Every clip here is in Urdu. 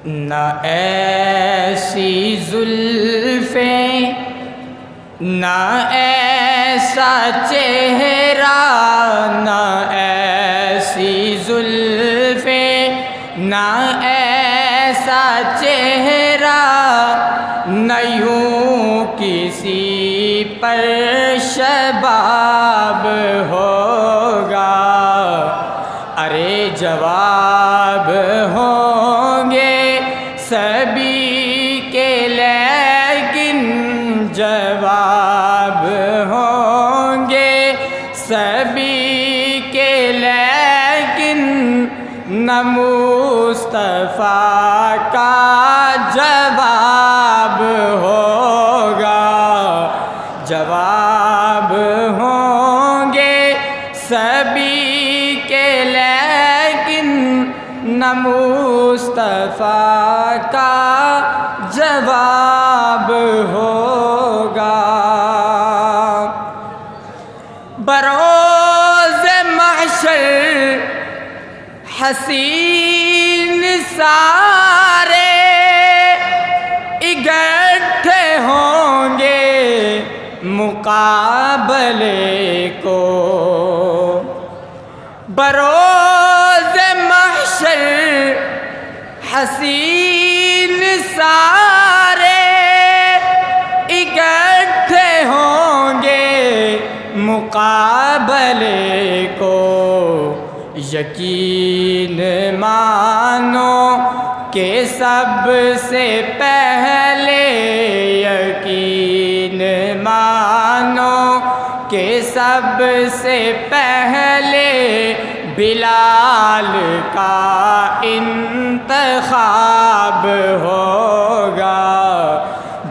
نہ ایسی زلفیں نہ ایسا چہرہ، نہ ایسی زلفیں نہ ایسا چہرہ، نہ یوں کسی پر شباب ہوگا۔ ارے جواب ہوں گے سبھی کے لیکن جواب ہوں گے سبھی کے لیکن نہ مصطفیٰ کا جواب ہوگا۔ جواب ہوں گے سبھی کے لیکن نہ مصطفیٰ کا جواب ہوگا۔ بروز محشر حسین سارے اکٹھے ہوں گے مقابلے کو۔ بروز محشر حسین سارے اکٹھے ہوں گے مقابلے کو۔ یقین مانو کہ سب سے پہلے، یقین مانو کہ سب سے پہلے بلال کا انتخاب ہوگا۔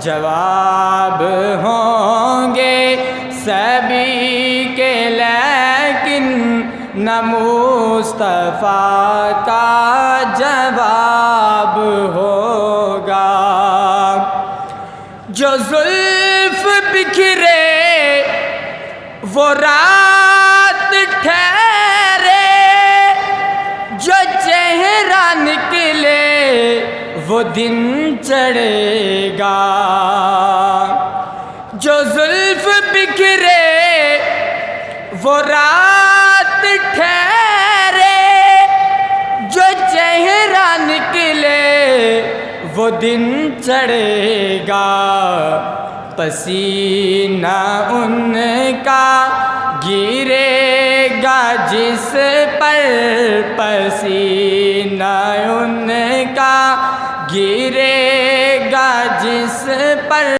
جواب ہوں گے سبھی کے لیکن نہ مصطفیٰ کا جواب ہوگا۔ جو زلف بکھرے وہ رات ٹھہرے، جو چہرہ نکلے وہ دن چڑھے گا۔ جو زلف بکھرے وہ رات ٹھہرے، جو چہرہ نکلے وہ دن چڑھے گا۔ پسینہ ان کا گرے گا جس پر، پسینہ ان کا گرے گا جس پر